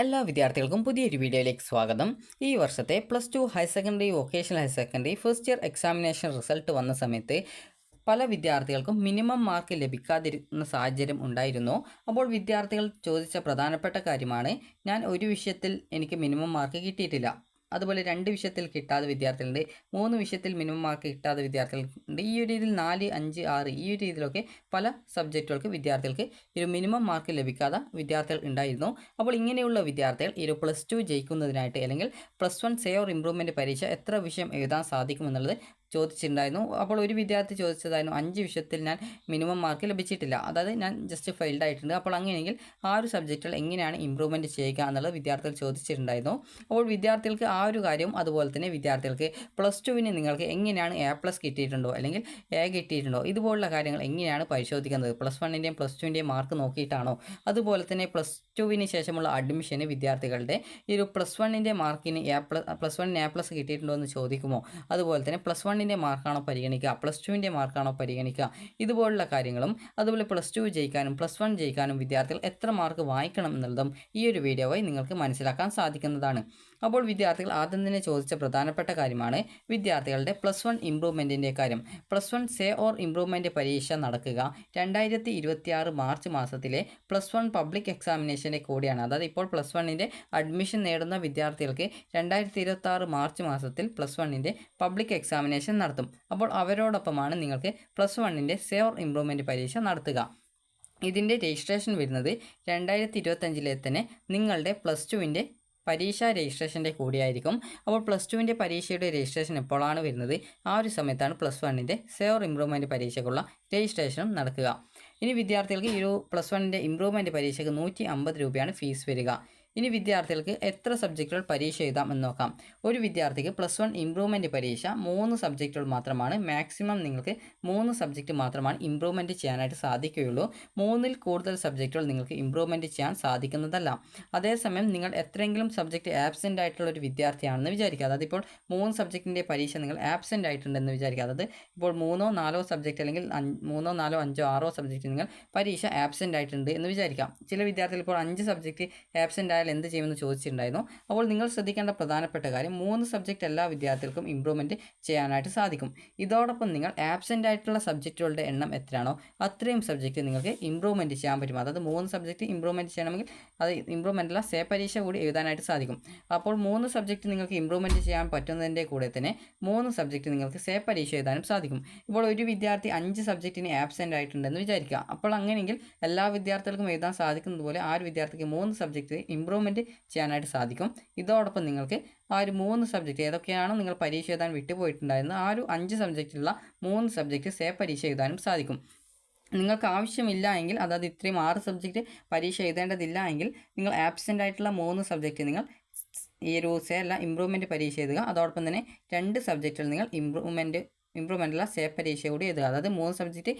എല്ലാ വിദ്യാർത്ഥികൾക്കും പുതിയൊരു വീഡിയോയിലേക്ക് സ്വാഗതം. ഈ വർഷത്തെ +2 higher secondary, vocational higher secondary first year examination result വന്ന സമയത്ത് പല വിദ്യാർത്ഥികൾക്കും മിനിമം മാർക്ക് ലഭിക്കാതിരുന്ന സാഹചര്യം ഉണ്ടായിരുന്നു. അപ്പോൾ വിദ്യാർത്ഥികൾ ചോദിച്ച പ്രധാനപ്പെട്ട കാര്യമാണ്, ഞാൻ ഒരു വിഷയത്തിൽ എനിക്ക് മിനിമം മാർക്ക് കിട്ടിയിട്ടില്ല, അതുപോലെ 2 വിഷയത്തിൽ കിട്ടാത്ത വിദ്യാർത്ഥികളുണ്ട്, 3 വിഷയത്തിൽ മിനിമം മാർക്ക് കിട്ടാത്ത വിദ്യാർത്ഥികളുണ്ട്. ഈ ഒരു രീതിയിൽ 4, 5, 6 ഈ ഒരു രീതിയിലൊക്കെ പല സബ്ജക്റ്റുകൾക്ക് വിദ്യാർത്ഥികൾക്ക് ഒരു മിനിമം മാർക്ക് ലഭിക്കാത്ത വിദ്യാർത്ഥികൾ ഉണ്ടായിരുന്നു. അപ്പോൾ ഇങ്ങനെയുള്ള വിദ്യാർത്ഥികൾ ഈ ഒരു +2 ജയിക്കുന്നതിനായിട്ട് അല്ലെങ്കിൽ +1 സേ ഓർ ഇംപ്രൂവ്മെൻറ്റ് പരീക്ഷ എത്ര വിഷയം എഴുതാൻ സാധിക്കുമെന്നുള്ളത് ചോദിച്ചിട്ടുണ്ടായിരുന്നു. അപ്പോൾ ഒരു വിദ്യാർത്ഥി ചോദിച്ചതായിരുന്നു, 5 വിഷയത്തിൽ ഞാൻ മിനിമം മാർക്ക് ലഭിച്ചിട്ടില്ല, അതായത് ഞാൻ ജസ്റ്റ് ഫെയിൽഡ് ആയിട്ടുണ്ട്. അപ്പോൾ അങ്ങനെയെങ്കിൽ ആ ഒരു സബ്ജക്റ്റുകൾ എങ്ങനെയാണ് ഇമ്പ്രൂവ്മെൻറ്റ് ചെയ്യുക എന്നുള്ളത് വിദ്യാർത്ഥികൾ ചോദിച്ചിട്ടുണ്ടായിരുന്നു. അപ്പോൾ വിദ്യാർത്ഥികൾക്ക് ആ ഒരു കാര്യവും, അതുപോലെ തന്നെ വിദ്യാർത്ഥികൾക്ക് +2വിന് നിങ്ങൾക്ക് എങ്ങനെയാണ് A+ കിട്ടിയിട്ടുണ്ടോ അല്ലെങ്കിൽ A കിട്ടിയിട്ടുണ്ടോ, ഇതുപോലുള്ള കാര്യങ്ങൾ എങ്ങനെയാണ് പരിശോധിക്കുന്നത്, +1ൻ്റെയും +2ൻ്റെയും മാർക്ക് നോക്കിയിട്ടാണോ, അതുപോലെ തന്നെ +2വിന് ശേഷമുള്ള അഡ്മിഷന് വിദ്യാർത്ഥികളുടെ ഈ ഒരു +1ൻ്റെ മാർക്കിന് +1ന് A+ കിട്ടിയിട്ടുണ്ടോ എന്ന് ചോദിക്കുമോ, അതുപോലെ തന്നെ +1ൻ്റെ മാർക്കാണോ പരിഗണിക്കുക, +2ൻ്റെ മാർക്കാണോ പരിഗണിക്കുക, ഇതുപോലുള്ള കാര്യങ്ങളും, അതുപോലെ +2 ജയിക്കാനും +1 ജയിക്കാനും വിദ്യാർത്ഥികൾ എത്ര മാർക്ക് വാങ്ങിക്കണം എന്നുള്ളതും ഈ ഒരു വീഡിയോ വഴി നിങ്ങൾക്ക് മനസ്സിലാക്കാൻ സാധിക്കുന്നതാണ്. അപ്പോൾ വിദ്യാർത്ഥികൾ ആദ്യം തന്നെ ചോദിച്ച പ്രധാനപ്പെട്ട കാര്യമാണ് വിദ്യാർത്ഥികളുടെ +1 ഇംപ്രൂവ്മെൻറ്റിൻ്റെ കാര്യം. +1 സേ ഓർ ഇംപ്രൂവ്മെൻറ്റ് പരീക്ഷ നടക്കുക 2026 മാർച്ച് മാസത്തിലെ +1 പബ്ലിക് എക്സാമിനേഷൻ്റെ കൂടിയാണ്. അതായത് ഇപ്പോൾ +1ൻ്റെ അഡ്മിഷൻ നേടുന്ന വിദ്യാർത്ഥികൾക്ക് 2026 മാർച്ച് മാസത്തിൽ +1ൻ്റെ പബ്ലിക് എക്സാമിനേഷൻ നടത്തും. അപ്പോൾ അവരോടൊപ്പമാണ് നിങ്ങൾക്ക് +1ൻ്റെ സേ ഓർ ഇംപ്രൂവ്മെൻറ്റ് പരീക്ഷ നടത്തുക. ഇതിൻ്റെ രജിസ്ട്രേഷൻ വരുന്നത് 2025 തന്നെ നിങ്ങളുടെ +2ൻ്റെ പരീക്ഷാ രജിസ്ട്രേഷൻ്റെ കൂടിയായിരിക്കും. അപ്പോൾ +2ൻ്റെ പരീക്ഷയുടെ രജിസ്ട്രേഷൻ എപ്പോഴാണ് വരുന്നത്, ആ ഒരു സമയത്താണ് +1ൻ്റെ സേ ഓർ ഇംപ്രൂവ്മെൻറ്റ് പരീക്ഷയ്ക്കുള്ള രജിസ്ട്രേഷനും നടക്കുക. ഇനി വിദ്യാർത്ഥികൾക്ക് ഈ ഒരു +1ൻ്റെ ഇംപ്രൂവ്മെൻറ്റ് പരീക്ഷയ്ക്ക് 150 രൂപയാണ് ഫീസ് വരിക. ഇനി വിദ്യാർത്ഥികൾക്ക് എത്ര സബ്ജക്റ്റുകൾ പരീക്ഷ എഴുതാം എന്ന് നോക്കാം. ഒരു വിദ്യാർത്ഥിക്ക് +1 ഇംപ്രൂവ്മെൻറ്റ് പരീക്ഷ 3 സബ്ജക്റ്റുകൾ മാത്രമാണ്. മാക്സിമം നിങ്ങൾക്ക് 3 സബ്ജക്റ്റ് മാത്രമാണ് ഇംപ്രൂവ്മെൻറ്റ് ചെയ്യാനായിട്ട് സാധിക്കുകയുള്ളൂ. 3ൽ കൂടുതൽ സബ്ജക്റ്റുകൾ നിങ്ങൾക്ക് ഇംപ്രൂവ്മെൻറ്റ് ചെയ്യാൻ സാധിക്കുന്നതല്ല. അതേസമയം നിങ്ങൾ എത്രയെങ്കിലും സബ്ജക്റ്റ് ആബ്സെൻ്റ് ആയിട്ടുള്ള ഒരു വിദ്യാർത്ഥിയാണെന്ന് വിചാരിക്കുക. അതായത് ഇപ്പോൾ 3 സബ്ജക്റ്റിൻ്റെ പരീക്ഷ നിങ്ങൾ ആബ്സെൻ്റ് ആയിട്ടുണ്ടെന്ന് വിചാരിക്കുക. അതായത് ഇപ്പോൾ 3, 4 സബ്ജക്റ്റ് അല്ലെങ്കിൽ 3, 4, 5, 6 സബ്ജക്റ്റ് നിങ്ങൾ പരീക്ഷ ആബ്സെൻ്റ് ആയിട്ടുണ്ട് എന്ന് വിചാരിക്കാം. ചില വിദ്യാർത്ഥികൾ ഇപ്പോൾ 5 സബ്ജക്റ്റ് ആബ്സെൻ്റ് എന്ത് ചെയ്യുമെന്ന് ചോദിച്ചിട്ടുണ്ടായിരുന്നു. അപ്പോൾ നിങ്ങൾ ശ്രദ്ധിക്കേണ്ട പ്രധാനപ്പെട്ട കാര്യം, 3 സബ്ജക്റ്റ് എല്ലാ വിദ്യാർത്ഥികൾക്കും ഇംപ്രൂവ്മെൻറ്റ് ചെയ്യാനായിട്ട് സാധിക്കും. ഇതോടൊപ്പം നിങ്ങൾ ആബ്സെൻ്റ് ആയിട്ടുള്ള സബ്ജക്റ്റുകളുടെ എണ്ണം എത്രയാണോ അത്രയും സബ്ജക്റ്റ് നിങ്ങൾക്ക് ഇംപ്രൂവ്മെൻറ്റ് ചെയ്യാൻ പറ്റും. അതായത് 3 സബ്ജക്റ്റ് ഇംപ്രൂവ്മെൻറ്റ് ചെയ്യണമെങ്കിൽ അത് ഇംപ്രൂവ്മെൻറ്റുള്ള സേ പരീക്ഷ കൂടി എഴുതാനായിട്ട് സാധിക്കും. അപ്പോൾ 3 സബ്ജക്റ്റ് നിങ്ങൾക്ക് ഇംപ്രൂവ്മെൻറ്റ് ചെയ്യാൻ പറ്റുന്നതിൻ്റെ കൂടെ തന്നെ 3 സബ്ജക്റ്റ് നിങ്ങൾക്ക് സേ പരീക്ഷ എഴുതാനും സാധിക്കും. ഇപ്പോൾ ഒരു വിദ്യാർത്ഥി 5 സബ്ജക്റ്റിന് ആബ്സെൻ്റ് ആയിട്ടുണ്ടെന്ന് വിചാരിക്കുക. അപ്പോൾ അങ്ങനെയെങ്കിൽ എല്ലാ വിദ്യാർത്ഥികൾക്കും എഴുതാൻ സാധിക്കുന്നത് പോലെ ആ ഒരു വിദ്യാർത്ഥിക്ക് 3 സബ്ജക്റ്റ് ഇംപ്രൂവ്മെൻറ്റ് ചെയ്യാനായിട്ട് സാധിക്കും. ഇതോടൊപ്പം നിങ്ങൾക്ക് ആ ഒരു 3 സബ്ജക്റ്റ് ഏതൊക്കെയാണോ നിങ്ങൾ പരീക്ഷ എഴുതാൻ വിട്ടുപോയിട്ടുണ്ടായിരുന്നത്, ആ ഒരു 5 സബ്ജക്റ്റിലുള്ള 3 സബ്ജക്റ്റ് സേ പരീക്ഷ എഴുതാനും സാധിക്കും. നിങ്ങൾക്ക് ആവശ്യമില്ല എങ്കിൽ, അതായത് ഇത്രയും 6 സബ്ജക്റ്റ് പരീക്ഷ എഴുതേണ്ടതില്ല എങ്കിൽ, നിങ്ങൾ ആബ്സെൻ്റ് ആയിട്ടുള്ള 3 സബ്ജക്റ്റ് നിങ്ങൾ ഈ ഒരു സേ അല്ല ഇംപ്രൂവ്മെൻറ്റ് പരീക്ഷ എഴുതുക. അതോടൊപ്പം തന്നെ 2 സബ്ജക്റ്റുകൾ നിങ്ങൾ ഇംപ്രൂവ്മെൻറ്റുള്ള സേ പരീക്ഷ കൂടി എഴുതുക. അതായത് 3 സബ്ജക്റ്റ്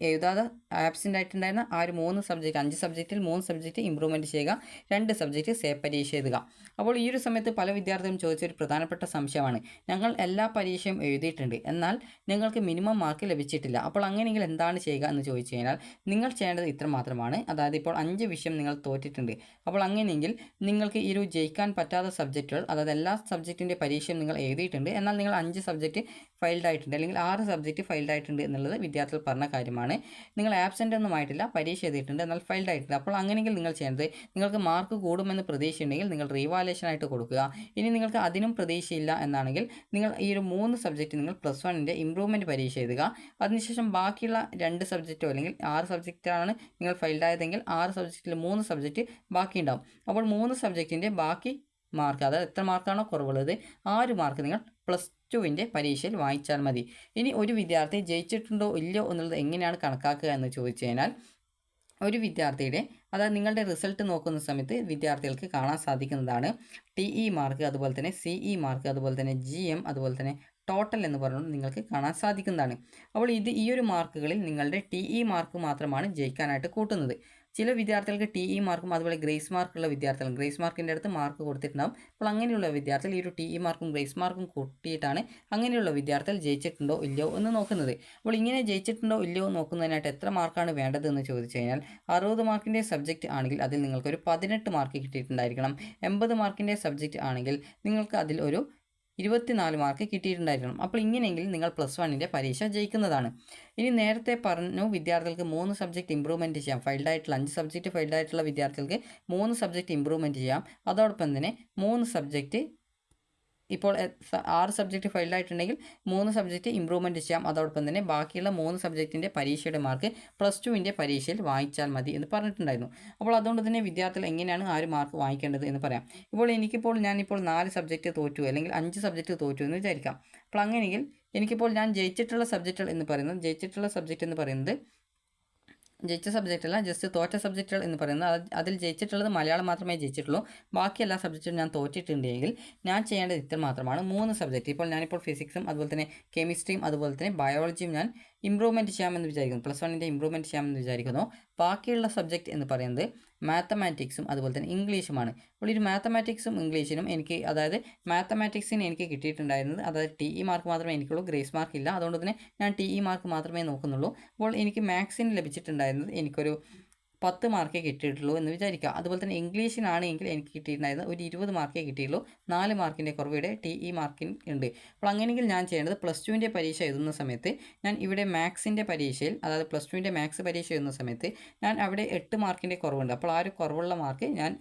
എഴുതാതെ ആബ്സെൻ്റ് ആയിട്ടുണ്ടായിരുന്ന ആ ഒരു 3 സബ്ജക്റ്റ്, 5 സബ്ജക്റ്റിൽ 3 സബ്ജക്റ്റ് ഇംപ്രൂവ്മെൻറ്റ് ചെയ്യുക, 2 സബ്ജക്റ്റ് സേ പരീക്ഷ എഴുതുക. അപ്പോൾ ഈ ഒരു സമയത്ത് പല വിദ്യാർത്ഥികളും ചോദിച്ചൊരു പ്രധാനപ്പെട്ട സംശയമാണ്, ഞങ്ങൾ എല്ലാ പരീക്ഷയും എഴുതിയിട്ടുണ്ട്, എന്നാൽ ഞങ്ങൾക്ക് മിനിമം മാർക്ക് ലഭിച്ചിട്ടില്ല, അപ്പോൾ അങ്ങനെയെങ്കിൽ എന്താണ് ചെയ്യുക എന്ന് ചോദിച്ചു കഴിഞ്ഞാൽ നിങ്ങൾ ചെയ്യേണ്ടത് ഇത്ര മാത്രമാണ്. അതായത് ഇപ്പോൾ 5 വിഷയം നിങ്ങൾ തോറ്റിട്ടുണ്ട്. അപ്പോൾ അങ്ങനെയെങ്കിൽ നിങ്ങൾക്ക് ഈ ഒരു ജയിക്കാൻ പറ്റാത്ത സബ്ജക്റ്റുകൾ, അതായത് എല്ലാ സബ്ജക്റ്റിൻ്റെ പരീക്ഷയും നിങ്ങൾ എഴുതിയിട്ടുണ്ട്, എന്നാൽ നിങ്ങൾ 5 സബ്ജക്റ്റ് ഫെയിൽഡ് ആയിട്ടുണ്ട് അല്ലെങ്കിൽ 6 സബ്ജക്റ്റ് ഫെയിൽഡ് ആയിട്ടുണ്ട് എന്നുള്ളത് വിദ്യാർത്ഥികൾ പറഞ്ഞ കാര്യമാണ്. നിങ്ങൾ ആബ്സെൻ്റ് ഒന്നും ആയിട്ടില്ല, പരീക്ഷ എഴുതിയിട്ടുണ്ട്, എന്നാൽ ഫെയിൽഡ് ആയിട്ടില്ല. അപ്പോൾ അങ്ങനെയെങ്കിൽ നിങ്ങൾ ചെയ്യേണ്ടത്, നിങ്ങൾക്ക് മാർക്ക് കൂടുമെന്ന് പ്രതീക്ഷയുണ്ടെങ്കിൽ നിങ്ങൾ റീവാലേഷൻ ആയിട്ട് കൊടുക്കുക. ഇനി നിങ്ങൾക്ക് അതിനും പ്രതീക്ഷയില്ല എന്നാണെങ്കിൽ നിങ്ങൾ ഈ ഒരു 3 സബ്ജക്റ്റ് നിങ്ങൾ +1ൻ്റെ ഇംപ്രൂവ്മെൻറ്റ് പരീക്ഷ എഴുതുക. അതിനുശേഷം ബാക്കിയുള്ള 2 സബ്ജക്റ്റോ അല്ലെങ്കിൽ 6 സബ്ജക്റ്റാണ് നിങ്ങൾ ഫെയിൽഡ് ആയതെങ്കിൽ 6 സബ്ജക്റ്റിൽ 3 സബ്ജക്റ്റ് ബാക്കിയുണ്ടാവും. അപ്പോൾ 3 സബ്ജക്റ്റിൻ്റെ ബാക്കി മാർക്ക്, അതായത് എത്ര മാർക്കാണോ കുറവുള്ളത് ആ ഒരു മാർക്ക് നിങ്ങൾ +2ൻ്റെ പരീക്ഷയിൽ വാങ്ങിച്ചാൽ മതി. ഇനി ഒരു വിദ്യാർത്ഥി ജയിച്ചിട്ടുണ്ടോ ഇല്ലയോ എന്നുള്ളത് എങ്ങനെയാണ് കണക്കാക്കുക എന്ന് ചോദിച്ചു കഴിഞ്ഞാൽ, ഒരു വിദ്യാർത്ഥിയുടെ, അതായത് നിങ്ങളുടെ റിസൾട്ട് നോക്കുന്ന സമയത്ത് വിദ്യാർത്ഥികൾക്ക് കാണാൻ സാധിക്കുന്നതാണ് TE മാർക്ക്, അതുപോലെ തന്നെ CE മാർക്ക്, അതുപോലെ തന്നെ GM, അതുപോലെ തന്നെ ടോട്ടൽ എന്ന് പറഞ്ഞുകൊണ്ട് നിങ്ങൾക്ക് കാണാൻ സാധിക്കുന്നതാണ്. അപ്പോൾ ഈ ഒരു മാർക്കുകളിൽ നിങ്ങളുടെ TE മാർക്ക് മാത്രമാണ് ജയിക്കാനായിട്ട് കൂട്ടുന്നത്. ചില വിദ്യാർത്ഥികൾക്ക് TE മാർക്കും അതുപോലെ ഗ്രേസ് മാർക്കുള്ള വിദ്യാർത്ഥികൾ ഗ്രേസ് മാർക്കിൻ്റെ അടുത്ത് മാർക്ക് കൊടുത്തിട്ടുണ്ടാകും. അപ്പോൾ അങ്ങനെയുള്ള വിദ്യാർത്ഥികൾ ഈ ഒരു TE മാർക്കും ഗ്രേസ് മാർക്കും കൂട്ടിയിട്ടാണ് അങ്ങനെയുള്ള വിദ്യാർത്ഥികൾ ജയിച്ചിട്ടുണ്ടോ ഇല്ലയോ എന്ന് നോക്കുന്നത്. അപ്പോൾ ഇങ്ങനെ ജയിച്ചിട്ടുണ്ടോ ഇല്ലയോ നോക്കുന്നതിനായിട്ട് എത്ര മാർക്കാണ് വേണ്ടതെന്ന് ചോദിച്ചു കഴിഞ്ഞാൽ 60 മാർക്കിൻ്റെ സബ്ജക്റ്റ് ആണെങ്കിൽ അതിൽ നിങ്ങൾക്കൊരു 18 മാർക്ക് കിട്ടിയിട്ടുണ്ടായിരിക്കണം. 80 മാർക്കിൻ്റെ സബ്ജക്റ്റ് ആണെങ്കിൽ നിങ്ങൾക്ക് അതിൽ ഒരു 24 മാർക്ക് കിട്ടിയിട്ടുണ്ടായിരിക്കണം. അപ്പോൾ ഇങ്ങനെയെങ്കിൽ നിങ്ങൾ +1ൻ്റെ പരീക്ഷ ജയിക്കുന്നതാണ്. ഇനി നേരത്തെ പറഞ്ഞു വിദ്യാർത്ഥികൾക്ക് 3 സബ്ജക്റ്റ് ഇമ്പ്രൂവ്മെൻറ്റ് ചെയ്യാം. ഫെയിൽഡ് ആയിട്ടുള്ള 5 സബ്ജക്റ്റ് ഫെയിൽഡ് ആയിട്ടുള്ള വിദ്യാർത്ഥികൾക്ക് 3 സബ്ജക്റ്റ് ഇമ്പ്രൂവ്മെൻറ്റ് ചെയ്യാം. അതോടൊപ്പം തന്നെ 3 സബ്ജക്റ്റ് ഇപ്പോൾ 6 സബ്ജക്റ്റ് ഫെയിൽഡ് ആയിട്ടുണ്ടെങ്കിൽ 3 സബ്ജക്റ്റ് ഇമ്പ്രൂവ്മെൻറ്റ് ചെയ്യാം. അതോടൊപ്പം തന്നെ ബാക്കിയുള്ള 3 സബ്ജക്റ്റിൻ്റെ പരീക്ഷയുടെ മാർക്ക് +2ൻ്റെ പരീക്ഷയിൽ വാങ്ങിച്ചാൽ മതി എന്ന് പറഞ്ഞിട്ടുണ്ടായിരുന്നു. അപ്പോൾ അതുകൊണ്ട് തന്നെ വിദ്യാർത്ഥികൾ എങ്ങനെയാണ് ആ ഒരു മാർക്ക് വാങ്ങിക്കേണ്ടത് എന്ന് പറയാം. ഞാനിപ്പോൾ 4 സബ്ജക്റ്റ് തോറ്റു അല്ലെങ്കിൽ 5 സബ്ജക്റ്റ് തോറ്റു എന്ന് വിചാരിക്കാം. അപ്പോൾ അങ്ങനെയെങ്കിൽ ഞാൻ ജയിച്ചിട്ടുള്ള സബ്ജക്റ്റ് എന്ന് പറയുന്നത് ജയിച്ച സബ്ജക്റ്റല്ല, ജസ്റ്റ് തോറ്റ സബ്ജക്റ്റുകൾ എന്ന് പറയുന്നത് അതിൽ ജയിച്ചിട്ടുള്ളത് മലയാളം മാത്രമേ ജയിച്ചിട്ടുള്ളൂ. ബാക്കി എല്ലാ സബ്ജക്റ്റും ഞാൻ തോറ്റിട്ടുണ്ടെങ്കിൽ ഞാൻ ചെയ്യേണ്ടത് ഇത്ര മാത്രമാണ്. 3 സബ്ജക്റ്റ് ഞാനിപ്പോൾ ഫിസിക്സും അതുപോലെ തന്നെ കെമിസ്ട്രിയും അതുപോലെ തന്നെ ബയോളജിയും ഞാൻ ഇമ്പ്രൂവ്മെൻറ്റ് ചെയ്യാമെന്ന് വിചാരിക്കുന്നു. +1ൻ്റെ ഇമ്പ്രൂവ്മെൻറ്റ് ചെയ്യാമെന്ന് വിചാരിക്കുന്നു. ബാക്കിയുള്ള സബ്ജക്റ്റ് എന്ന് പറയുന്നത് മാത്തമാറ്റിക്സും അതുപോലെ തന്നെ ഇംഗ്ലീഷുമാണ്. അപ്പോൾ ഈ മാത്തമാറ്റിക്സും ഇംഗ്ലീഷിനും മാത്തമാറ്റിക്സിന് എനിക്ക് കിട്ടിയിട്ടുണ്ടായിരുന്നത് TE മാർക്ക് മാത്രമേ എനിക്കുള്ളൂ, ഗ്രേസ് മാർക്ക് ഇല്ല. അതുകൊണ്ട് തന്നെ ഞാൻ TE മാർക്ക് മാത്രമേ നോക്കുന്നുള്ളൂ. അപ്പോൾ എനിക്ക് മാത്സിന് ലഭിച്ചിട്ടുണ്ടായിരുന്നത് എനിക്കൊരു 10 മാർക്കേ കിട്ടിയിട്ടുള്ളൂ എന്ന് വിചാരിക്കുക. അതുപോലെ തന്നെ ഇംഗ്ലീഷിനാണെങ്കിൽ എനിക്ക് കിട്ടിയിട്ടുണ്ടായിരുന്നത് ഒരു 20 മാർക്കേ കിട്ടിയുള്ളൂ. 4 മാർക്കിൻ്റെ കുറവിടെ TE മാർക്കിന് ഉണ്ട്. അപ്പോൾ അങ്ങനെയെങ്കിൽ ഞാൻ ചെയ്യേണ്ടത് +2ൻ്റെ പരീക്ഷ എഴുതുന്ന സമയത്ത് ഞാൻ ഇവിടെ മാത്സിൻ്റെ പരീക്ഷയിൽ +2ൻ്റെ മാത്സ് പരീക്ഷ എഴുതുന്ന സമയത്ത് ഞാൻ അവിടെ 8 മാർക്കിൻ്റെ കുറവുണ്ട്. അപ്പോൾ ആ ഒരു കുറവുള്ള മാർക്ക് ഞാൻ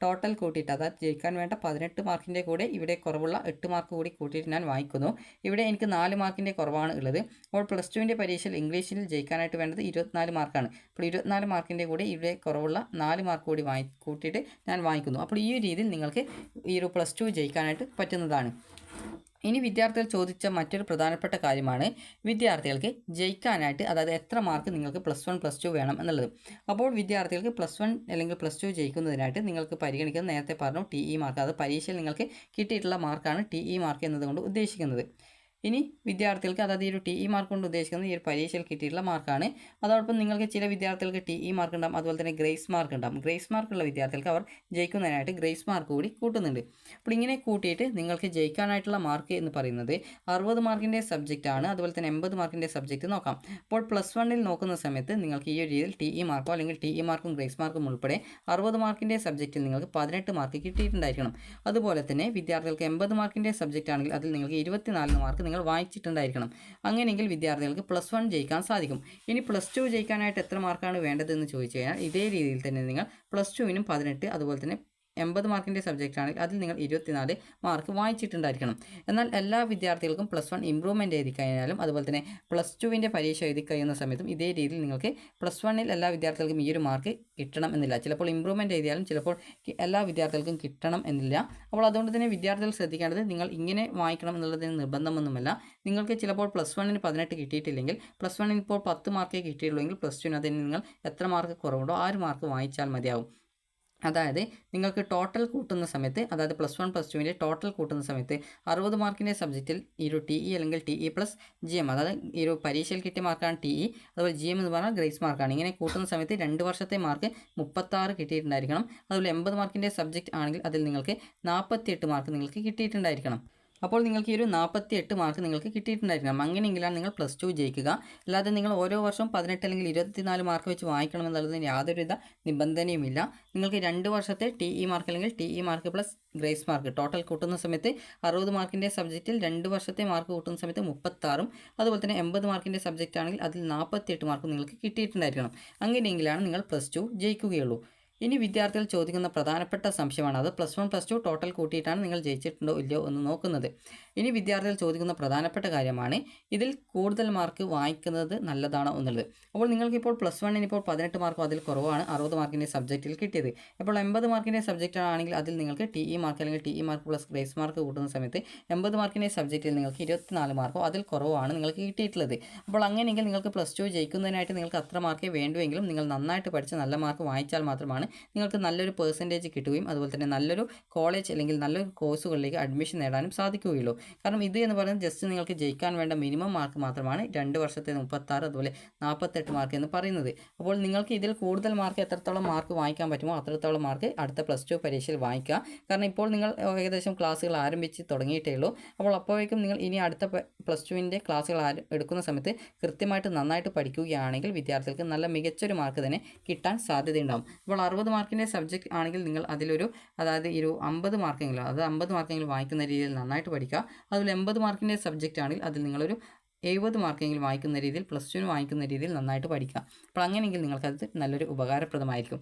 ടോട്ടൽ കൂട്ടിയിട്ട് ജയിക്കാൻ വേണ്ട 18 മാർക്കിൻ്റെ കൂടെ ഇവിടെ കുറവുള്ള 8 മാർക്ക് കൂടി കൂട്ടിയിട്ട് ഞാൻ വാങ്ങിക്കുന്നു. ഇവിടെ എനിക്ക് 4 മാർക്കിൻ്റെ കുറവാണ് ഉള്ളത്. അപ്പോൾ +2ൻ്റെ പരീക്ഷയിൽ ഇംഗ്ലീഷിൽ ജയിക്കാനായിട്ട് വേണ്ടത് 24 മാർക്കാണ്. അപ്പോൾ 24 മാർക്കിൻ്റെ കൂടെ ഇവിടെ കുറവുള്ള 4 മാർക്ക് കൂടി കൂട്ടിയിട്ട് ഞാൻ വാങ്ങിക്കുന്നു. അപ്പോൾ ഈ ഒരു രീതിയിൽ നിങ്ങൾക്ക് ഈ ഒരു +2 ജയിക്കാനായിട്ട് പറ്റുന്നതാണ്. ഇനി വിദ്യാർത്ഥികൾ ചോദിച്ച മറ്റൊരു പ്രധാനപ്പെട്ട കാര്യമാണ് വിദ്യാർത്ഥികൾക്ക് ജയിക്കാനായിട്ട് എത്ര മാർക്ക് നിങ്ങൾക്ക് +1 +2 വേണം എന്നുള്ളത്. അപ്പോൾ വിദ്യാർത്ഥികൾക്ക് +1 അല്ലെങ്കിൽ +2 ജയിക്കുന്നതിനായിട്ട് നിങ്ങൾക്ക് പരിഗണിക്കുന്നത് നേരത്തെ പറഞ്ഞു TE മാർക്ക്, പരീക്ഷയിൽ നിങ്ങൾക്ക് കിട്ടിയിട്ടുള്ള മാർക്കാണ് TE മാർക്ക് എന്നതുകൊണ്ട് ഉദ്ദേശിക്കുന്നത്. ഇനി വിദ്യാർത്ഥികൾക്ക് ഈ ഒരു TE മാർക്ക് കൊണ്ട് ഉദ്ദേശിക്കുന്നത് ഈ ഒരു പരീക്ഷയിൽ കിട്ടിയിട്ടുള്ള മാർക്കാണ്. അതോടൊപ്പം നിങ്ങൾക്ക് ചില വിദ്യാർത്ഥികൾക്ക് TE മാർക്ക് ഉണ്ടാകും, അതുപോലെ തന്നെ ഗ്രേസ് മാർക്ക് ഉണ്ടാകും. ഗ്രേസ് മാർക്കുള്ള വിദ്യാർത്ഥികൾക്ക് അവർ ജയിക്കുന്നതിനായിട്ട് ഗ്രേസ് മാർക്ക് കൂടി കൂട്ടുന്നുണ്ട്. അപ്പോൾ ഇങ്ങനെ കൂട്ടിയിട്ട് നിങ്ങൾക്ക് ജയിക്കാനായിട്ടുള്ള മാർക്ക് എന്ന് പറയുന്നത് 60 മാർക്കിൻ്റെ സബ്ജക്റ്റാണ്. അതുപോലെ തന്നെ 80 മാർക്കിൻ്റെ സബ്ജക്റ്റ് നോക്കാം. അപ്പോൾ +1ൽ നോക്കുന്ന സമയത്ത് നിങ്ങൾക്ക് ഈ ഒരു രീതിയിൽ TE മാർക്കോ അല്ലെങ്കിൽ TE മാർക്കും ഗ്രേസ് മാർക്കും ഉൾപ്പെടെ 60 മാർക്കിൻ്റെ സബ്ജക്റ്റിൽ നിങ്ങൾക്ക് 18 മാർക്ക് കിട്ടിയിട്ടുണ്ടായിരിക്കണം. അതുപോലെ തന്നെ വിദ്യാർത്ഥികൾക്ക് 80 മാർക്കിൻ്റെ സബ്ജക്റ്റ് ആണെങ്കിൽ അതിൽ നിങ്ങൾക്ക് 24 മാർക്ക് നിങ്ങൾ വായിച്ചിട്ടുണ്ടായിരിക്കണം. അങ്ങനെയെങ്കിൽ വിദ്യാർത്ഥികൾക്ക് +1 ജയിക്കാൻ സാധിക്കും. ഇനി +2 ജയിക്കാനായിട്ട് എത്ര മാർക്കാണ് വേണ്ടതെന്ന് ചോദിച്ചു കഴിഞ്ഞാൽ ഇതേ രീതിയിൽ തന്നെ നിങ്ങൾ +2നും 18 അതുപോലെ തന്നെ 80 മാർക്കിൻ്റെ സബ്ജക്റ്റ് ആണെങ്കിൽ അതിൽ നിങ്ങൾ 24 മാർക്ക് വായിച്ചിട്ടുണ്ടായിരിക്കണം. എന്നാൽ എല്ലാ വിദ്യാർത്ഥികൾക്കും +1 ഇമ്പ്രൂവ്മെൻറ്റ് എഴുതി കഴിഞ്ഞാലും അതുപോലെ തന്നെ +2ൻ്റെ പരീക്ഷ എഴുതി കഴിയുന്ന സമയത്തും ഇതേ രീതിയിൽ നിങ്ങൾക്ക് +1ൽ എല്ലാ വിദ്യാർത്ഥികൾക്കും ഈ ഒരു മാർക്ക് കിട്ടണം എന്നില്ല. ചിലപ്പോൾ ഇമ്പ്രൂവ്മെൻറ്റ് എഴുതിയാലും ചിലപ്പോൾ എല്ലാ വിദ്യാർത്ഥികൾക്കും കിട്ടണം എന്നില്ല. അപ്പോൾ അതുകൊണ്ട് തന്നെ വിദ്യാർത്ഥികൾ ശ്രദ്ധിക്കേണ്ടത് നിങ്ങൾ ഇങ്ങനെ വായിക്കണം എന്നുള്ളതിന് നിർബന്ധമൊന്നുമല്ല. നിങ്ങൾക്ക് ചിലപ്പോൾ +1ന് 18 കിട്ടിയിട്ടില്ലെങ്കിൽ +1ന് ഇപ്പോൾ 10 മാർക്കേ കിട്ടിയുള്ളൂ എങ്കിൽ +2ന് അതിന് നിങ്ങൾ എത്ര മാർക്ക് കുറവുണ്ടോ ആ ഒരു മാർക്ക് വായിച്ചാൽ മതിയാവും. നിങ്ങൾക്ക് ടോട്ടൽ കൂട്ടുന്ന സമയത്ത് +1 +2ൻ്റെ ടോട്ടൽ കൂട്ടുന്ന സമയത്ത് 60 മാർക്കിൻ്റെ സബ്ജക്റ്റിൽ ഈ ഒരു TE അല്ലെങ്കിൽ TE+GM ഈ ഒരു പരീക്ഷയിൽ കിട്ടിയ മാർക്കാണ് TE, അതുപോലെ GM എന്ന് പറഞ്ഞാൽ ഗ്രേസ് മാർക്കാണ്. ഇങ്ങനെ കൂട്ടുന്ന സമയത്ത് 2 വർഷത്തെ മാർക്ക് 36 കിട്ടിയിട്ടുണ്ടായിരിക്കണം. അതുപോലെ 80 മാർക്കിൻ്റെ സബ്ജക്റ്റ് ആണെങ്കിൽ അതിൽ നിങ്ങൾക്ക് 48 മാർക്ക് നിങ്ങൾക്ക് കിട്ടിയിട്ടുണ്ടായിരിക്കണം. അപ്പോൾ നിങ്ങൾക്ക് ഈ ഒരു 48 മാർക്ക് നിങ്ങൾക്ക് കിട്ടിയിട്ടുണ്ടായിരിക്കണം. അങ്ങനെയെങ്കിലാണ് നിങ്ങൾ +2 ജയിക്കുക. അല്ലാതെ നിങ്ങൾ ഓരോ വർഷവും 18 അല്ലെങ്കിൽ 24 മാർക്ക് വെച്ച് വായിക്കണമെന്നുള്ളതിന് യാതൊരുവിധ നിബന്ധനയുമില്ല. നിങ്ങൾക്ക് 2 വർഷത്തെ TE മാർക്ക് അല്ലെങ്കിൽ TE mark + grace mark total കൂട്ടുന്ന സമയത്ത് 60 മാർക്കിൻ്റെ സബ്ജക്റ്റിൽ 2 വർഷത്തെ മാർക്ക് കൂട്ടുന്ന സമയത്ത് 36ഉം അതുപോലെ തന്നെ 80 മാർക്കിൻ്റെ സബ്ജക്റ്റ് ആണെങ്കിൽ അതിൽ 48 മാർക്കും നിങ്ങൾക്ക് കിട്ടിയിട്ടുണ്ടായിരിക്കണം. അങ്ങനെയെങ്കിലാണ് നിങ്ങൾ +2 ജയിക്കുകയുള്ളൂ. ഇനി വിദ്യാർത്ഥികൾ ചോദിക്കുന്ന പ്രധാനപ്പെട്ട സംശയമാണ് +1 +2 ടോട്ടൽ കൂട്ടിയിട്ടാണ് നിങ്ങൾ ജയിച്ചിട്ടുണ്ടോ ഇല്ലയോ എന്ന് നോക്കുന്നത്. ഇനി വിദ്യാർത്ഥികൾ ചോദിക്കുന്ന പ്രധാനപ്പെട്ട കാര്യമാണ് ഇതിൽ കൂടുതൽ മാർക്ക് വാങ്ങിക്കുന്നത് നല്ലതാണോ എന്നുള്ളത്. അപ്പോൾ നിങ്ങൾക്കിപ്പോൾ +1ന് ഇപ്പോൾ 18 മാർക്കോ അതിൽ കുറവാണ് 60 മാർക്കിൻ്റെ സബ്ജക്റ്റിൽ കിട്ടിയത്. അപ്പോൾ 80 മാർക്കിൻ്റെ സബ്ജക്റ്റ് ആണെങ്കിൽ അതിൽ നിങ്ങൾക്ക് TE മാർക്ക് അല്ലെങ്കിൽ TE മാർക്ക് + ഗ്രേസ് മാർക്ക് കൂട്ടുന്ന സമയത്ത് 80 മാർക്കിൻ്റെ സബ്ജക്റ്റിൽ നിങ്ങൾക്ക് 24 മാർക്കോ അതിൽ കുറവാണ് നിങ്ങൾക്ക് കിട്ടിയിട്ടുള്ളത്. അപ്പോൾ അങ്ങനെയെങ്കിൽ നിങ്ങൾക്ക് +2 ജയിക്കുന്നതിനായിട്ട് നിങ്ങൾക്ക് അത്ര മാർക്കേ വേണ്ടുമെങ്കിലും നിങ്ങൾ നന്നായിട്ട് പഠിച്ച് നല്ല മാർക്ക് വാങ്ങിച്ചാൽ മാത്രമാണ് നിങ്ങൾക്ക് നല്ലൊരു പെർസെൻറ്റേജ് കിട്ടുകയും അതുപോലെ തന്നെ നല്ലൊരു കോളേജ് അല്ലെങ്കിൽ നല്ലൊരു കോഴ്സുകളിലേക്ക് അഡ്മിഷൻ നേടാനും സാധിക്കുകയുള്ളൂ. കാരണം ഇത് എന്ന് പറയുന്നത് ജസ്റ്റ് നിങ്ങൾക്ക് ജയിക്കാൻ വേണ്ട മിനിമം മാർക്ക് മാത്രമാണ് 2 വർഷത്തെ 36 അതുപോലെ 48 മാർക്ക് എന്ന് പറയുന്നത്. അപ്പോൾ നിങ്ങൾക്ക് ഇതിൽ കൂടുതൽ മാർക്ക് എത്രത്തോളം മാർക്ക് വാങ്ങിക്കാൻ പറ്റുമോ അത്രത്തോളം മാർക്ക് അടുത്ത +2 പരീക്ഷയിൽ വാങ്ങിക്കുക. കാരണം ഇപ്പോൾ നിങ്ങൾ ഏകദേശം ക്ലാസ്സുകൾ ആരംഭിച്ച് തുടങ്ങിയിട്ടേ ഉള്ളൂ. അപ്പോൾ അപ്പോഴേക്കും നിങ്ങൾ ഇനി അടുത്ത +2ൻ്റെ ക്ലാസ്സുകൾ എടുക്കുന്ന സമയത്ത് കൃത്യമായിട്ട് നന്നായിട്ട് പഠിക്കുകയാണെങ്കിൽ വിദ്യാർത്ഥികൾക്ക് നല്ല മികച്ചൊരു മാർക്ക് തന്നെ കിട്ടാൻ സാധ്യതയുണ്ടാകും. അപ്പോൾ 60 മാർക്കിൻ്റെ സബ്ജക്റ്റ് ആണെങ്കിൽ നിങ്ങൾ അതിലൊരു അതായത് 50 മാർക്കെങ്കിലും അത് 50 മാർക്കെങ്കിലും വായിക്കുന്ന രീതിയിൽ നന്നായിട്ട് പഠിക്കുക. അതുപോലെ 80 മാർക്കിൻ്റെ സബ്ജക്റ്റ് ആണെങ്കിൽ അതിൽ നിങ്ങളൊരു 70 മാർക്കെങ്കിലും വായിക്കുന്ന രീതിയിൽ +2 വായിക്കുന്ന രീതിയിൽ നന്നായിട്ട് പഠിക്കുക. അപ്പോൾ അങ്ങനെയെങ്കിൽ നിങ്ങൾക്കത് നല്ലൊരു ഉപകാരപ്രദമായിരിക്കും.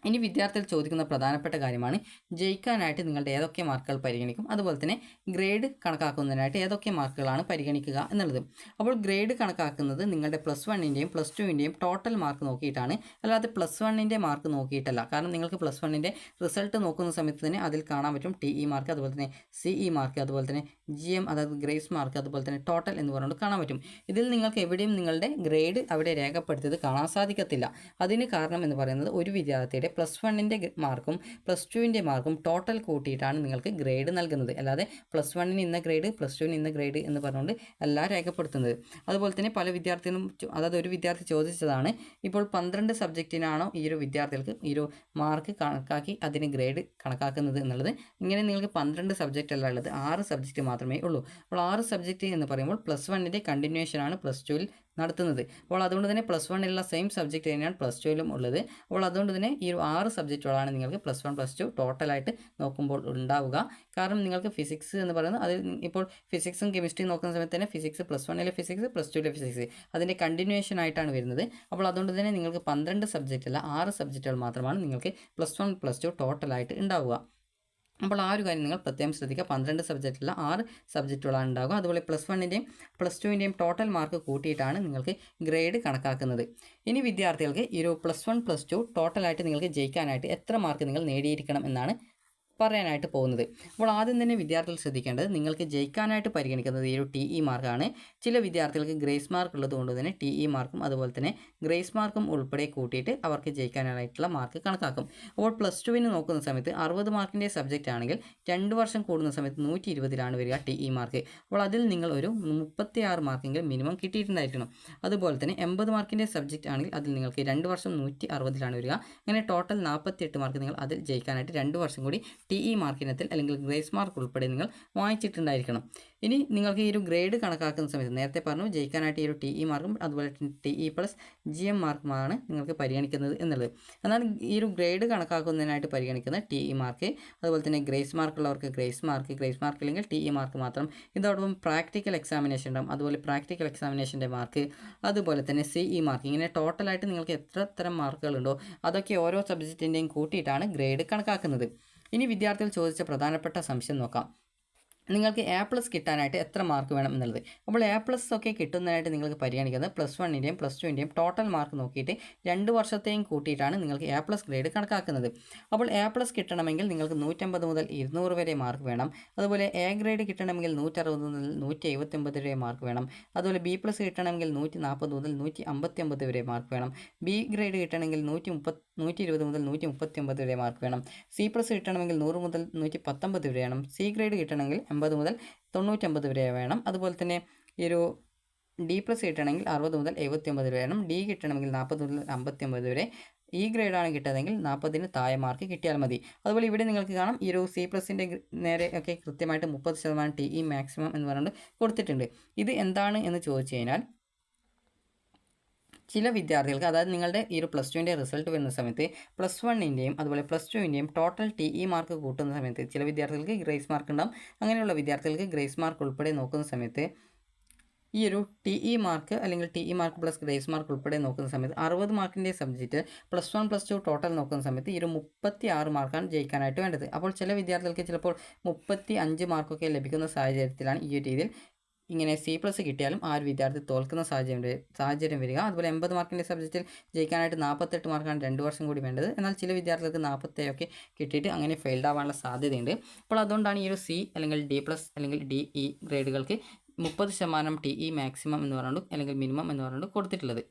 ഇനി വിദ്യാർത്ഥികൾ ചോദിക്കുന്ന പ്രധാനപ്പെട്ട കാര്യമാണ് ജയിക്കാനായിട്ട് നിങ്ങളുടെ ഏതൊക്കെ മാർക്കുകൾ പരിഗണിക്കും, അതുപോലെ തന്നെ ഗ്രേഡ് കണക്കാക്കുന്നതിനായിട്ട് ഏതൊക്കെ മാർക്കുകളാണ് പരിഗണിക്കുക എന്നുള്ളത്. അപ്പോൾ ഗ്രേഡ് കണക്കാക്കുന്നത് നിങ്ങളുടെ +1ൻ്റെയും +2ൻ്റെയും ടോട്ടൽ മാർക്ക് നോക്കിയിട്ടാണ്, അല്ലാതെ +1ൻ്റെ മാർക്ക് നോക്കിയിട്ടല്ല. കാരണം നിങ്ങൾക്ക് +1ൻ്റെ റിസൾട്ട് നോക്കുന്ന സമയത്ത് തന്നെ അതിൽ കാണാൻ പറ്റും TE മാർക്ക്, അതുപോലെ തന്നെ CE മാർക്ക്, അതുപോലെ തന്നെ GM അതായത് ഗ്രേസ് മാർക്ക്, അതുപോലെ തന്നെ ടോട്ടൽ എന്ന് പറഞ്ഞുകൊണ്ട് കാണാൻ പറ്റും. ഇതിൽ നിങ്ങൾക്ക് എവിടെയും നിങ്ങളുടെ ഗ്രേഡ് അവിടെ രേഖപ്പെടുത്തിയത് കാണാൻ സാധിക്കത്തില്ല. അതിന് കാരണം എന്ന് പറയുന്നത് ഒരു വിദ്യാർത്ഥിയുടെ +1ൻ്റെ മാർക്കും +2ൻ്റെ മാർക്കും ടോട്ടൽ കൂട്ടിയിട്ടാണ് നിങ്ങൾക്ക് ഗ്രേഡ് നൽകുന്നത്. അല്ലാതെ +1ന് ഇന്ന ഗ്രേഡ് +2ന് ഇന്ന ഗ്രേഡ് എന്ന് പറഞ്ഞുകൊണ്ട് അല്ല രേഖപ്പെടുത്തുന്നത്. അതുപോലെ തന്നെ പല വിദ്യാർത്ഥികളും അതായത് ഒരു വിദ്യാർത്ഥി ചോദിച്ചതാണ്, ഇപ്പോൾ 12 സബ്ജക്റ്റിനാണോ ഈ ഒരു വിദ്യാർത്ഥികൾക്ക് ഈ ഒരു മാർക്ക് കണക്കാക്കി അതിന് ഗ്രേഡ് കണക്കാക്കുന്നത് എന്നുള്ളത്. ഇങ്ങനെ നിങ്ങൾക്ക് 12 സബ്ജക്റ്റ് അല്ല ഉള്ളത്, 6 സബ്ജക്റ്റ് മാത്രമേ ഉള്ളൂ. അപ്പോൾ 6 സബ്ജക്റ്റ് എന്ന് പറയുമ്പോൾ +1ൻ്റെ കണ്ടിന്യൂഷനാണ് +2ൽ നടത്തുന്നത്. അപ്പോൾ അതുകൊണ്ട് തന്നെ +1ലുള്ള സെയിം സബ്ജക്റ്റ് തന്നെയാണ് +2ലും ഉള്ളത്. അപ്പോൾ അതുകൊണ്ട് തന്നെ ഈ ഒരു 6 സബ്ജക്റ്റുകളാണ് നിങ്ങൾക്ക് +1 +2 ടോട്ടലായിട്ട് നോക്കുമ്പോൾ ഉണ്ടാവുക. കാരണം നിങ്ങൾക്ക് ഫിസിക്സ് എന്ന് പറയുന്നത് അതിൽ ഇപ്പോൾ ഫിസിക്സും കെമിസ്ട്രിയും നോക്കുന്ന സമയത്ത് തന്നെ ഫിസിക്സ് +1ലെ ഫിസിക്സ് +2ലെ ഫിസിക്സ് അതിൻ്റെ കണ്ടിന്യൂഷൻ ആയിട്ടാണ് വരുന്നത്. അപ്പോൾ അതുകൊണ്ട് തന്നെ നിങ്ങൾക്ക് 12 സബ്ജക്റ്റ് അല്ല 6 സബ്ജക്റ്റുകൾ മാത്രമാണ് നിങ്ങൾക്ക് +1 +2 ടോട്ടലായിട്ട് ഉണ്ടാവുക. അപ്പോൾ ആ ഒരു കാര്യം നിങ്ങൾ പ്രത്യേകം ശ്രദ്ധിക്കുക. 12 സബ്ജക്റ്റിലുള്ള 6 സബ്ജക്റ്റുകളാണ് ഉണ്ടാകുക. അതുപോലെ +1ൻ്റെയും +2ൻ്റെയും ടോട്ടൽ മാർക്ക് കൂട്ടിയിട്ടാണ് നിങ്ങൾക്ക് ഗ്രേഡ് കണക്കാക്കുന്നത്. ഇനി വിദ്യാർത്ഥികൾക്ക് ഈ ഒരു +1 +2 ടോട്ടലായിട്ട് നിങ്ങൾക്ക് ജയിക്കാനായിട്ട് എത്ര മാർക്ക് നിങ്ങൾ നേടിയിരിക്കണം എന്നാണ് പറയാനായിട്ട് പോകുന്നത്. അപ്പോൾ ആദ്യം തന്നെ വിദ്യാർത്ഥികൾ ശ്രദ്ധിക്കേണ്ടത് നിങ്ങൾക്ക് ജയിക്കാനായിട്ട് പരിഗണിക്കുന്നത് ഈ ഒരു TE മാർക്കാണ്. ചില വിദ്യാർത്ഥികൾക്ക് ഗ്രേസ് മാർക്ക് ഉള്ളത് കൊണ്ട് തന്നെ TE മാർക്കും അതുപോലെ തന്നെ ഗ്രേസ് മാർക്കും ഉൾപ്പെടെ കൂട്ടിയിട്ട് അവർക്ക് ജയിക്കാനായിട്ടുള്ള മാർക്ക് കണക്കാക്കും. അപ്പോൾ +2ന് നോക്കുന്ന സമയത്ത് 60 മാർക്കിൻ്റെ സബ്ജക്റ്റ് ആണെങ്കിൽ 2 വർഷം കൂടുന്ന സമയത്ത് 120ലാണ് വരിക TE മാർക്ക്. അപ്പോൾ അതിൽ നിങ്ങൾ ഒരു 36 മാർക്കെങ്കിലും മിനിമം കിട്ടിയിട്ടുണ്ടായിരിക്കണം. അതുപോലെ തന്നെ 80 മാർക്കിൻ്റെ സബ്ജക്റ്റ് ആണെങ്കിൽ അതിൽ നിങ്ങൾക്ക് 2 വർഷം 160ലാണ് വരിക. അങ്ങനെ ടോട്ടൽ 48 മാർക്ക് നിങ്ങൾ അതിൽ ജയിക്കാനായിട്ട് 2 വർഷം കൂടി TE മാർക്കിനത്തിൽ അല്ലെങ്കിൽ ഗ്രേസ് മാർക്ക് ഉൾപ്പെടെ നിങ്ങൾ വാങ്ങിച്ചിട്ടുണ്ടായിരിക്കണം. ഇനി നിങ്ങൾക്ക് ഈ ഒരു ഗ്രേഡ് കണക്കാക്കുന്ന സമയത്ത് നേരത്തെ പറഞ്ഞു ജയിക്കാനായിട്ട് ഈ ഒരു TE മാർക്കും അതുപോലെ TE + GM മാർക്കുമാണ് നിങ്ങൾക്ക് പരിഗണിക്കുന്നത് എന്നുള്ളത്. എന്നാൽ ഈ ഒരു ഗ്രേഡ് കണക്കാക്കുന്നതിനായിട്ട് പരിഗണിക്കുന്ന TE മാർക്ക്, അതുപോലെ തന്നെ ഗ്രേസ് മാർക്കുള്ളവർക്ക് ഗ്രേസ് മാർക്ക് ഇല്ലെങ്കിൽ TE മാർക്ക് മാത്രം. ഇതോടൊപ്പം പ്രാക്ടിക്കൽ എക്സാമിനേഷൻ ഉണ്ടാകും, അതുപോലെ പ്രാക്ടിക്കൽ എക്സാമിനേഷൻ്റെ മാർക്ക്, അതുപോലെ തന്നെ CE മാർക്ക്. ഇങ്ങനെ ടോട്ടലായിട്ട് നിങ്ങൾക്ക് എത്ര തരം മാർക്കുകളുണ്ടോ അതൊക്കെ ഓരോ സബ്ജക്റ്റിൻ്റെയും കൂട്ടിയിട്ടാണ് ഗ്രേഡ് കണക്കാക്കുന്നത്. ഇനി വിദ്യാർത്ഥികൾ ചോദിച്ച പ്രധാനപ്പെട്ട സംശയം നോക്കാം. നിങ്ങൾക്ക് A+ കിട്ടാനായിട്ട് എത്ര മാർക്ക് വേണം എന്നുള്ളത്. അപ്പോൾ A+ ഒക്കെ കിട്ടുന്നതിനായിട്ട് നിങ്ങൾക്ക് പരിഗണിക്കുന്നത് +1ൻ്റെയും +2ൻ്റെയും ടോട്ടൽ മാർക്ക് നോക്കിയിട്ട് 2 വർഷത്തെയും കൂട്ടിയിട്ടാണ് നിങ്ങൾക്ക് A+ ഗ്രേഡ് കണക്കാക്കുന്നത്. അപ്പോൾ A+ കിട്ടണമെങ്കിൽ നിങ്ങൾക്ക് 150 മുതൽ 200 വരെ മാർക്ക് വേണം. അതുപോലെ A ഗ്രേഡ് കിട്ടണമെങ്കിൽ 160 മുതൽ 179 വരെ മാർക്ക് വേണം. അതുപോലെ B+ കിട്ടണമെങ്കിൽ 140 മുതൽ 159 വരെ മാർക്ക് വേണം. B ഗ്രേഡ് കിട്ടണമെങ്കിൽ 120 മുതൽ 139 വരെ മാർക്ക് വേണം. C+ കിട്ടണമെങ്കിൽ 100 മുതൽ 119 വരെ വേണം. C ഗ്രേഡ് കിട്ടണമെങ്കിൽ 80 മുതൽ 99 വരെ വേണം. അതുപോലെ തന്നെ ഈ ഒരു D+ കിട്ടണമെങ്കിൽ 60 മുതൽ 79 വരെ വേണം. D കിട്ടണമെങ്കിൽ 40 മുതൽ 59 വരെ. ഈ ഗ്രേഡാണ് കിട്ടുന്നതെങ്കിൽ 40ന് താഴെ മാർക്ക് കിട്ടിയാൽ മതി. അതുപോലെ ഇവിടെ നിങ്ങൾക്ക് കാണാം ഈ ഒരു C+ൻ്റെ നേരെ ഒക്കെ കൃത്യമായിട്ട് 30% TE മാക്സിമം എന്ന് പറഞ്ഞുകൊണ്ട് കൊടുത്തിട്ടുണ്ട്. ഇത് എന്താണ് എന്ന് ചോദിച്ചു കഴിഞ്ഞാൽ ചില വിദ്യാർത്ഥികൾക്ക് അതായത് നിങ്ങളുടെ ഈ ഒരു +2ൻ്റെ റിസൾട്ട് വരുന്ന സമയത്ത് +1ൻ്റെയും അതുപോലെ +2ൻ്റെയും ടോട്ടൽ TE മാർക്ക് കൂട്ടുന്ന സമയത്ത് ചില വിദ്യാർത്ഥികൾക്ക് ഗ്രേസ് മാർക്ക് ഉണ്ടാകും. അങ്ങനെയുള്ള വിദ്യാർത്ഥികൾക്ക് ഗ്രേസ് മാർക്ക് ഉൾപ്പെടെ നോക്കുന്ന സമയത്ത് ഈ ഒരു TE മാർക്ക് അല്ലെങ്കിൽ TE മാർക്ക് + ഗ്രേസ് മാർക്ക് ഉൾപ്പെടെ നോക്കുന്ന സമയത്ത് 60 മാർക്കിൻ്റെ സബ്ജക്റ്റ് +1 +2 ടോട്ടൽ നോക്കുന്ന സമയത്ത് ഈ ഒരു 36 മാർക്കാണ് ജയിക്കാനായിട്ട് വേണ്ടത്. അപ്പോൾ ചില വിദ്യാർത്ഥികൾക്ക് ചിലപ്പോൾ 35 മാർക്കൊക്കെ ലഭിക്കുന്ന സാഹചര്യത്തിലാണ് ഈ ഒരു രീതിയിൽ ഇങ്ങനെ C+ കിട്ടിയാലും ആ ഒരു വിദ്യാർത്ഥി തോൽക്കുന്ന സാഹചര്യം വരിക. അതുപോലെ 80 മാർക്കിൻ്റെ സബ്ജക്റ്റിൽ ജയിക്കാനായിട്ട് 48 മാർക്കാണ് 2 വർഷം കൂടി വേണ്ടത്. എന്നാൽ ചില വിദ്യാർത്ഥികൾക്ക് 47 ഒക്കെ കിട്ടിയിട്ട് അങ്ങനെ ഫെയിൽഡ് ആവാനുള്ള സാധ്യതയുണ്ട്. അപ്പോൾ അതുകൊണ്ടാണ് ഈ ഒരു C അല്ലെങ്കിൽ D+ അല്ലെങ്കിൽ DE ഗ്രേഡുകൾക്ക് 30% TE മാക്സിമം എന്ന് പറഞ്ഞുകൊണ്ട് അല്ലെങ്കിൽ മിനിമം എന്ന് പറഞ്ഞുകൊണ്ട് കൊടുത്തിട്ടുള്ളത്.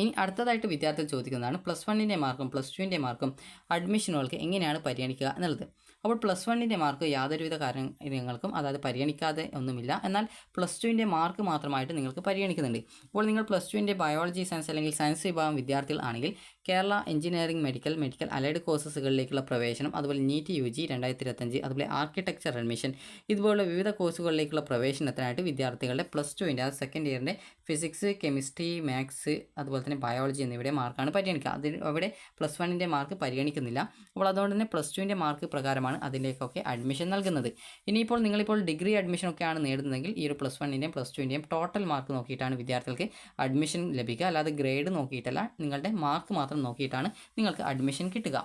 ഇനി അടുത്തതായിട്ട് വിദ്യാർത്ഥികൾ ചോദിക്കുന്നതാണ് +1ൻ്റെ മാർക്കും +2ൻ്റെ മാർക്കും അഡ്മിഷനുകൾക്ക് എങ്ങനെയാണ് പരിഗണിക്കുക എന്നുള്ളത്. അപ്പോൾ +1ൻ്റെ മാർക്ക് യാതൊരുവിധ കാര്യങ്ങൾക്കും അതായത് പരിഗണിക്കാതെ ഒന്നുമില്ല. എന്നാൽ +2ൻ്റെ മാർക്ക് മാത്രമായിട്ട് നിങ്ങൾക്ക് പരിഗണിക്കുന്നുണ്ട്. അപ്പോൾ നിങ്ങൾ +2ൻ്റെ ബയോളജി സയൻസ് അല്ലെങ്കിൽ സയൻസ് വിഭാഗം വിദ്യാർത്ഥികൾ ആണെങ്കിൽ കേരള എഞ്ചിനീയറിംഗ് മെഡിക്കൽ അലൈഡ് കോഴ്സുകളിലേക്കുള്ള പ്രവേശനം, അതുപോലെ നീറ്റ് UG 2025, അതുപോലെ ആർക്കിടെക്ചർ അഡ്മിഷൻ, ഇതുപോലുള്ള വിവിധ കോഴ്സുകളിലേക്കുള്ള പ്രവേശനത്തിനായിട്ട് വിദ്യാർത്ഥികളുടെ +2ൻ്റെ അത് സെക്കൻഡ് ഇയറിൻ്റെ ഫിസിക്സ്, കെമിസ്ട്രി, മാത്സ്, അതുപോലെ തന്നെ ബയോളജി എന്നിവയുടെ മാർക്കാണ് പരിഗണിക്കുക. അവിടെ +1ൻ്റെ മാർക്ക് പരിഗണിക്കുന്നില്ല. അപ്പോൾ അതുകൊണ്ട് തന്നെ +2ൻ്റെ മാർക്ക് പ്രകാരമാണ് അതിലേക്കൊക്കെ അഡ്മിഷൻ നൽകുന്നത്. ഇനിയിപ്പോൾ നിങ്ങളിപ്പോൾ ഡിഗ്രി അഡ്മിഷനൊക്കെയാണ് നേടുന്നതെങ്കിൽ ഈ ഒരു +1ൻ്റെയും +2ൻ്റെയും ടോട്ടൽ മാർക്ക് നോക്കിയിട്ടാണ് വിദ്യാർത്ഥികൾക്ക് അഡ്മിഷൻ ലഭിക്കുക. അല്ലാതെ ഗ്രേഡ് നോക്കിയിട്ടല്ല, നിങ്ങളുടെ മാർക്ക് മാത്രം നോക്കിയിട്ടാണ് നിങ്ങൾക്ക് അഡ്മിഷൻ കിട്ടുക.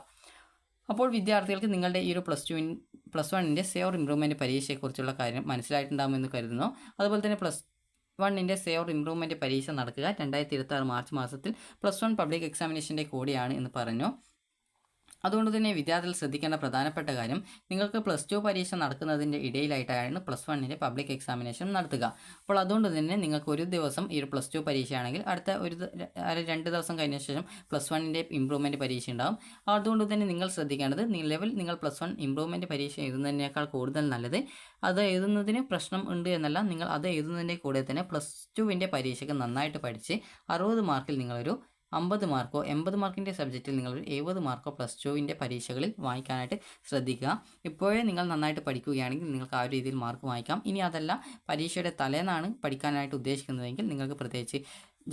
അപ്പോൾ വിദ്യാർത്ഥികൾക്ക് നിങ്ങളുടെ ഈ ഒരു +1ൻ്റെ സേവർ ഇംപ്രൂവ്മെൻറ്റ് പരീക്ഷയെക്കുറിച്ചുള്ള കാര്യം മനസ്സിലായിട്ടുണ്ടാകുമെന്ന് കരുതുന്നു. അതുപോലെ തന്നെ +1ൻ്റെ സേവർ ഇംപ്രൂവ്മെൻറ്റ് പരീക്ഷ നടക്കുക 2026 മാർച്ച് മാസത്തിൽ +1 പബ്ലിക് എക്സാമിനേഷൻ്റെ കൂടെയാണ് എന്ന് പറഞ്ഞു. അതുകൊണ്ട് തന്നെ വിദ്യാർത്ഥികൾ ശ്രദ്ധിക്കേണ്ട പ്രധാനപ്പെട്ട കാര്യം, നിങ്ങൾക്ക് +2 പരീക്ഷ നടക്കുന്നതിൻ്റെ ഇടയിലായിട്ടാണ് +1ൻ്റെ പബ്ലിക് എക്സാമിനേഷൻ നടത്തുക. അപ്പോൾ അതുകൊണ്ട് തന്നെ നിങ്ങൾക്ക് ഒരു ദിവസം ഈ ഒരു +2 പരീക്ഷയാണെങ്കിൽ അടുത്ത 2 ദിവസം കഴിഞ്ഞ ശേഷം +1ൻ്റെ ഇംപ്രൂവ്മെൻറ്റ് പരീക്ഷ ഉണ്ടാകും. അതുകൊണ്ട് തന്നെ നിങ്ങൾ ശ്രദ്ധിക്കേണ്ടത്, നിലവിൽ നിങ്ങൾ +1 ഇംപ്രൂവ്മെൻറ്റ് പരീക്ഷ എഴുതുന്നതിനേക്കാൾ കൂടുതൽ നല്ലത് അത് എഴുതുന്നതിന് പ്രശ്നം ഉണ്ട് എന്നല്ല, നിങ്ങൾ അത് എഴുതുന്നതിൻ്റെ കൂടെ തന്നെ +2ൻ്റെ പരീക്ഷയ്ക്ക് നന്നായിട്ട് പഠിച്ച് 60 മാർക്കിൽ നിങ്ങളൊരു 50 മാർക്കോ 80 മാർക്കിൻ്റെ സബ്ജക്റ്റിൽ നിങ്ങളൊരു 70 മാർക്കോ +2ൻ്റെ പരീക്ഷകളിൽ വാങ്ങിക്കാനായിട്ട് ശ്രദ്ധിക്കുക. ഇപ്പോഴേ നിങ്ങൾ നന്നായിട്ട് പഠിക്കുകയാണെങ്കിൽ നിങ്ങൾക്ക് ആ ഒരു രീതിയിൽ മാർക്ക് വാങ്ങിക്കാം. ഇനി അതല്ല, പരീക്ഷയുടെ തലേന്നാണ് പഠിക്കാനായിട്ട് ഉദ്ദേശിക്കുന്നതെങ്കിൽ നിങ്ങൾക്ക് പ്രത്യേകിച്ച്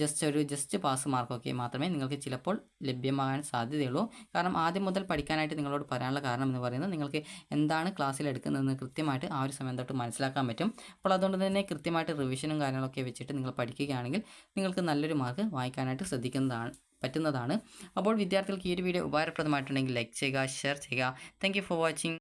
ജസ്റ്റ് പാസ് മാർക്കൊക്കെ മാത്രമേ നിങ്ങൾക്ക് ചിലപ്പോൾ ലഭ്യമാകാൻ സാധ്യതയുള്ളൂ. കാരണം ആദ്യം മുതൽ പഠിക്കാനായിട്ട് നിങ്ങളോട് പറയാനുള്ള കാരണം എന്ന് പറയുന്നത്, നിങ്ങൾക്ക് എന്താണ് ക്ലാസ്സിൽ എടുക്കുന്നതെന്ന് കൃത്യമായിട്ട് ആ ഒരു സമയം തൊട്ട് മനസ്സിലാക്കാൻ പറ്റും. അപ്പോൾ അതുകൊണ്ട് തന്നെ കൃത്യമായിട്ട് റിവിഷനും കാര്യങ്ങളൊക്കെ വെച്ചിട്ട് നിങ്ങൾ പഠിക്കുകയാണെങ്കിൽ നിങ്ങൾക്ക് നല്ലൊരു മാർക്ക് വാങ്ങിക്കാനായിട്ട് പറ്റുന്നതാണ്. അപ്പോൾ വിദ്യാർത്ഥികൾക്ക് ഈ ഒരു വീഡിയോ ഉപകാരപ്രദമായിട്ടുണ്ടെങ്കിൽ ലൈക്ക് ചെയ്യുക, ഷെയർ ചെയ്യുക. Thank you for watching.